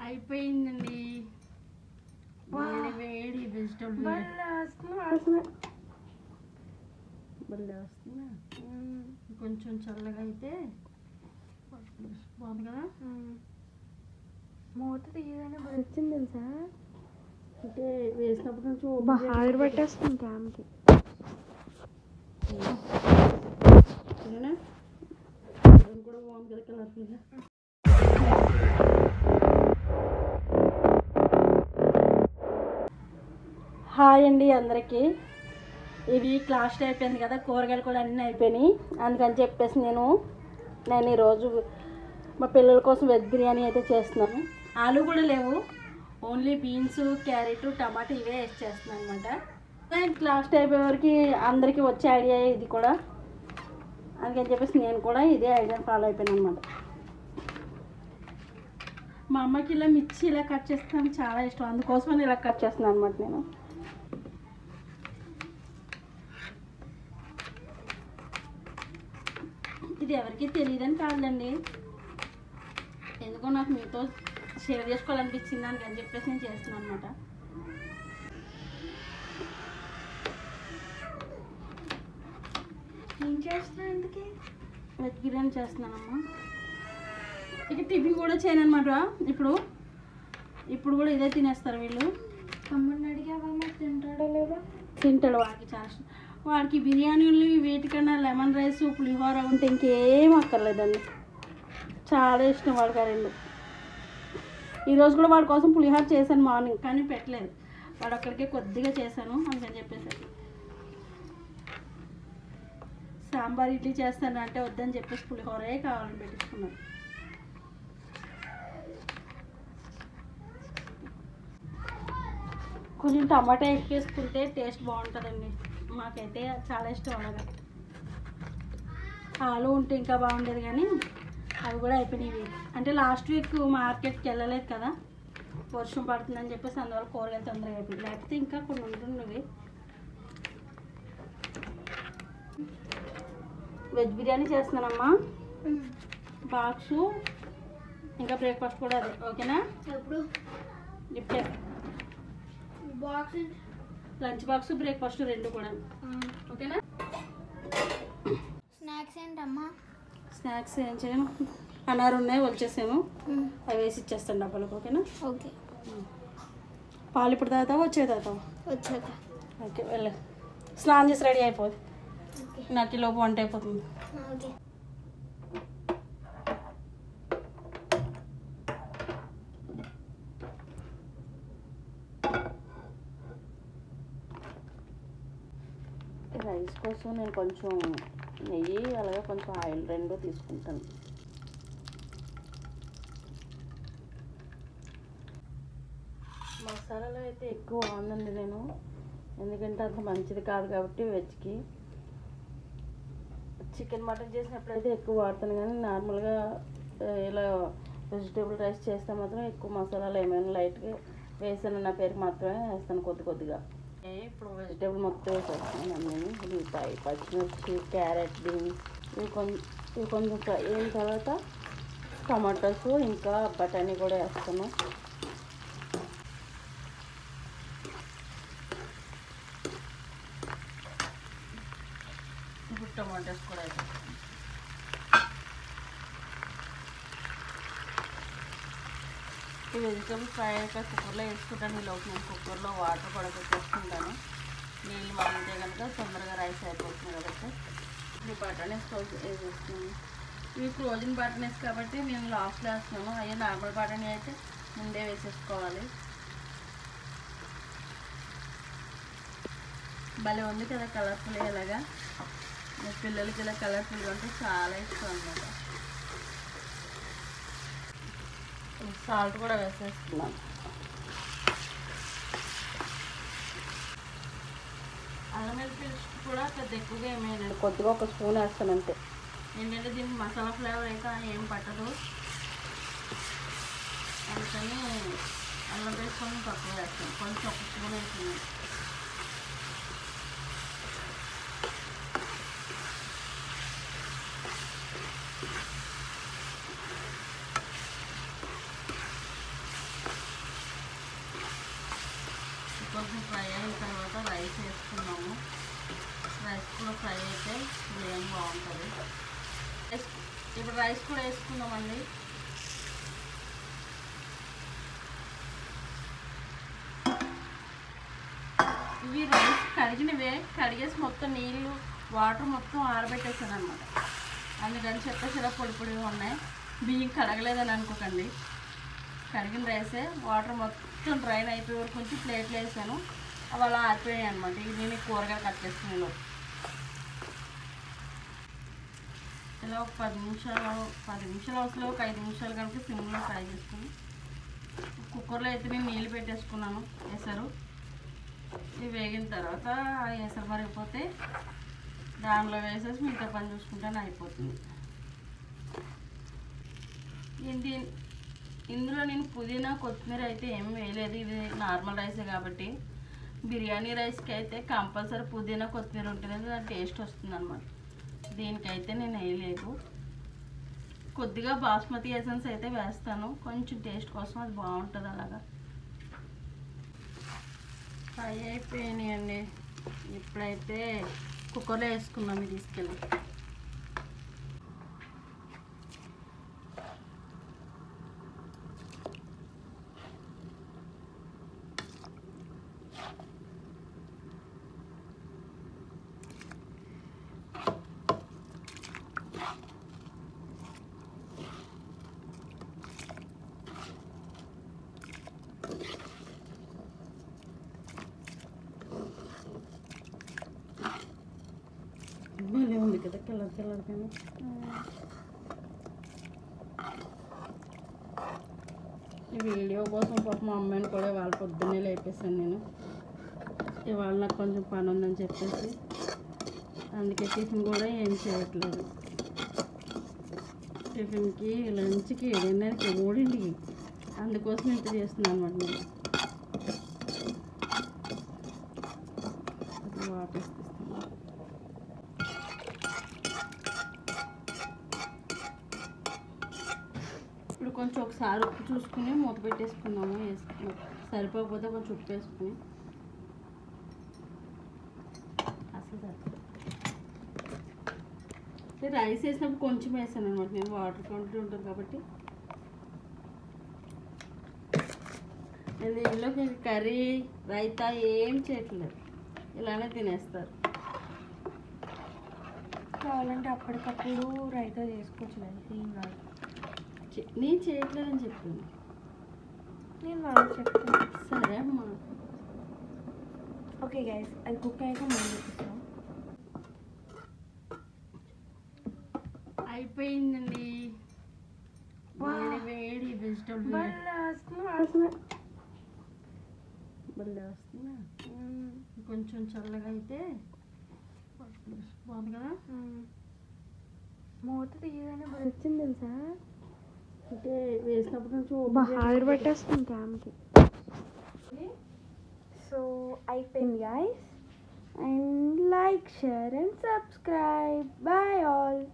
అయిపోయిందండి. వేడి వెజిటబుల్ కొంచెం చల్లగా అయితే బాగుంది కదా. మూత తీయగానే వచ్చింది తెలుసా, అంటే వేసినప్పుడు నుంచి ఆవిరి పట్టేస్తుంది క్యామ్కి. కూడా బాగుంది కదా కలర్ఫుల్గా. హాయ్ అండి అందరికీ. ఇది క్లాస్ అయిపోయింది కదా, కూరగాయలు కూడా అన్నీ అయిపోయినాయి. అందుకని చెప్పేసి నేను ఈరోజు మా పిల్లల కోసం వెజ్ బిర్యానీ అయితే చేస్తున్నాను. ఆలు కూడా లేవు, ఓన్లీ బీన్స్, క్యారెట్, టమాటా ఇవే వేసి చేస్తున్నాను అనమాట. క్లాస్ అయిపోయే వరకు అందరికీ వచ్చే ఐడియా ఇది కూడా, అందుకని చెప్పేసి నేను కూడా ఇదే ఐడియా ఫాలో అయిపోయాను అనమాట. మా అమ్మకి ఇలా మిర్చి ఇలా కట్ చేస్తాను చాలా ఇష్టం, అందుకోసమని ఇలా కట్ చేస్తున్నాను అనమాట నేను. ఇది ఎవరికి తెలియదని కాదండి, ఎందుకో నాకు మీతో షేర్ చేసుకోవాలనిపించింది అని చెప్పేసి నేను చేస్తున్నాను అనమాట. ఏం చేస్తున్నాను అందుకే వెజ్ బిర్యానీ చేస్తున్నానమ్మా. ఇక టిఫిన్ కూడా చేయను అనమాట. ఇప్పుడు కూడా ఇదే తినేస్తారు వీళ్ళు. తమ్ముడిని అడిగావా తింటాడో లేదా? తింటాడు, వాడికి చాలా ఇష్టం. వాడికి బిర్యానీలు వీటికన్నా లెమన్ రైస్, పులిహోర ఉంటే ఇంకేం అక్కర్లేదండి, చాలా ఇష్టం వాడికి ఆ రెండు. ఈరోజు కూడా వాడి కోసం పులిహోర చేశాను మార్నింగ్, కానీ పెట్టలేదు. వాడు అక్కడికే కొద్దిగా చేశాను అందుకని చెప్పేసి. సాంబార్ ఇడ్లీ చేస్తాను అంటే వద్దని చెప్పేసి పులిహోరే కావాలని పెట్టించుకున్నాను. కొంచెం టమాటా వేసుకుంటే టేస్ట్ బాగుంటుందండి, మాకైతే చాలా ఇష్టం అలాగా. ఆలు ఉంటే ఇంకా బాగుండేది, కానీ అవి కూడా అయిపోయినాయి. అంటే లాస్ట్ వీక్ మార్కెట్కి వెళ్ళలేదు కదా, వర్షం పడుతుందని చెప్పేసి అందువల్ల కూరగాయలు తొందరగా అయిపోయింది, లేకపోతే ఇంకా కొన్ని ఉంటున్నవి. వెజ్ బిర్యానీ చేస్తున్నానమ్మా. బాక్సు ఇంకా బ్రేక్ఫాస్ట్ కూడా అదే, ఓకేనా? ఎప్పుడు ఇప్పుడే బాక్స్, లంచ్ బాక్స్, బ్రేక్ఫాస్ట్ రెండు కూడా, ఓకేనా? స్నాక్స్ ఏంటమ్మా? స్నాక్స్ ఏం చేయను, అనారు ఉన్నాయి వచ్చేసాము, అవి వేసి ఇచ్చేస్తాను డబ్బాలకు, ఓకేనా? ఓకే. పాలు ఇప్పుడు తాగుతావా వచ్చే తాగుతావా? వచ్చాక. ఓకే వెళ్ళ, స్నానం చేసి రెడీ అయిపోద్ది, నాకు లోపు వంట అయిపోతుంది. ఓకే. రైస్ కోసం నేను కొంచెం నెయ్యి అలాగే కొంచెం ఆయిల్ రెండు తీసుకుంటాను. మసాలాలు అయితే ఎక్కువ వాడనండి నేను, ఎందుకంటే అంత మంచిది కాదు కాబట్టి వెజ్కి. చికెన్ మటన్ చేసినప్పుడైతే ఎక్కువ వాడతాను, కానీ నార్మల్గా ఇలా వెజిటేబుల్ రైస్ చేస్తే మాత్రం ఎక్కువ మసాలాలు ఏమైనా లైట్గా వేసాను, నా పేరుకి మాత్రమే వేస్తాను కొద్దిగా. ఇప్పుడు వెజిటేబుల్ మొత్తం వేసేస్తాను అన్నీ, ఉల్లిపాయ, పచ్చిమిర్చి, క్యారెట్, బీన్స్ ఇవి కొంచెం ఫ్రై అయిన తర్వాత టమాటోస్ ఇంకా బఠానీ కూడా వేస్తాను. ఇప్పుడు టమాటోస్ కూడా వేస్తాను. ఈ వెజిటేబుల్ ఫ్రై అయ్యాక కుక్కర్లో వేసుకుంటాను. ఈలోపు నేను కుక్కర్లో వాటర్ కూడా పెట్టేసుకుంటాను, నీళ్ళు మరిగితే కనుక తొందరగా రైస్ అయిపోతుంది కాబట్టి. ఈ బటానీస్ వేసేస్తున్నాను. ఇవి ఫ్రోజన్ బటానీస్ కాబట్టి నేను లాస్ట్లో వేస్తున్నాను, అయ్యే నార్మల్ బటానీ అయితే ముందే వేసేసుకోవాలి. భలే ఉంది కదా కలర్ఫుల్, ఇలాగా మా పిల్లలకి ఇలా కలర్ఫుల్గా ఉంటే చాలా ఇష్టం అన్నమాట. సాల్ట్ కూడా వేసేస్తున్నాను. అల్లం వెల్లుల్లి పేస్ట్ కూడా పెద్ద ఎక్కువగా ఏమైనా కొద్దిగా ఒక స్పూన్ వేస్తాను అంతే, ఎందుకంటే దీనికి మసాలా ఫ్లేవర్ అయితే ఏం పట్టదు, అందుకని అల్లం పేస్ట్ కొంచెం తక్కువ వేస్తాను, కొంచెం ఒక స్పూన్ వేస్తున్నాను. రైస్ వేసుకున్నాము. రైస్ కూడా ఫ్రై అయితే బిర్యానీ బాగుంటుంది. ఇప్పుడు రైస్ కూడా వేసుకుందామండి. ఇవి రైస్ కడిగినవే, కడిగేసి మొత్తం నీళ్ళు వాటర్ మొత్తం ఆరబెట్టేసాను అనమాట. అందుకని చెప్పేసి ఇలా పొడి పొడిగా ఉన్నాయి. బియ్యం కడగలేదని అనుకోకండి, కడిగిన రైసే. వాటర్ మొత్తం డ్రైన్ అయిపోయే వరకు కొంచెం ప్లేట్లు వేసాను, అవి అలా ఆరిపోయాయి అనమాట. ఇది నేను కూరగాయలు కట్ చేసుకునేలో ఇలా ఒక 10 నిమిషాలు అవసరం, ఒక 5 నిమిషాలు కనుక సిమ్లో ఫ్రై చేసుకుని కుక్కర్లో అయితే నేను నీళ్ళు పెట్టేసుకున్నాను. ఎసరు ఇవి వేగిన తర్వాత ఎసరు మరిగిపోతే దానిలో వేసేసి మిగతా పని చూసుకుంటానే అయిపోతుంది. ఇందులో నేను పుదీనా కొత్తిమీర అయితే ఏమి వేయలేదు. ఇది నార్మల్ రైసే కాబట్టి. బిర్యానీ రైస్కి అయితే కంపల్సరీ పుదీనా కొత్తిమీర ఉంటుంది, దాని టేస్ట్ వస్తుంది అనమాట. దీనికైతే నేను వేయలేదు. కొద్దిగా బాస్మతి ఎసెన్స్ అయితే వేస్తాను, కొంచెం టేస్ట్ కోసం, అది బాగుంటుంది. అలాగా ఫ్రై అయిపోయినాయండి. ఇప్పుడైతే కుక్కర్లో వేసుకున్నాం. ఇది తీసుకెళ్ళి భలే ఉంది కదా, కలర్ కలర్ కానీ. ఈ వీడియో కోసం పాప మా అమ్మాయిని కూడా వాళ్ళ పొద్దున్నే లేపేసాను నేను. ఇవాళ నాకు కొంచెం పని ఉందని చెప్పేసి, అందుకే టిఫిన్ కూడా ఏం చేయట్లేదు. టిఫిన్కి లంచ్కి 7:30కి 3ంటికి, అందుకోసం ఇంత చేస్తున్నాను అనమాట. నేను వాటర్ ఇస్తాను. ఇప్పుడు కొంచెం ఒకసారి ఉప్పు చూసుకుని మూత పెట్టేసుకున్నాము. వేసుకున్నాం, సరిపోకపోతే కొంచెం ఉప్పు వేసుకుని అసలు రైస్ వేసినప్పుడు కొంచెం వేసాను అనమాట. నేను వాటర్ క్వాంటిటీ ఉంటుంది కాబట్టి. నేను దీనిలోకి కర్రీ రైతా ఏం చేయట్లేదు, ఇలానే తినేస్తారు. కావాలంటే అప్పటికప్పుడు రైతా చేసుకోవచ్చులేదు, ఏం కాదు. నేను చేయట్లేదని చెప్పాను. నేను వాళ్ళు చెప్తాను. సరే అమ్మా. ఓకే గైస్, అది కుక్ అయ్యాక మనం చూపిస్తాం. అయిపోయిందండి. వేడి వేడి వెజిటబుల్ భలే వస్తుందా. కొంచెం చల్లగా అయితే బాగుంది కదా. మూత తీయగానే బాగా వచ్చింది తెలుసా. అంటే వేసినప్పుడు కొంచెం ఆవిరి పెట్టేస్తుంది క్యామ్కి. సో అయిపోయింది guys, and like, share and subscribe. Bye all.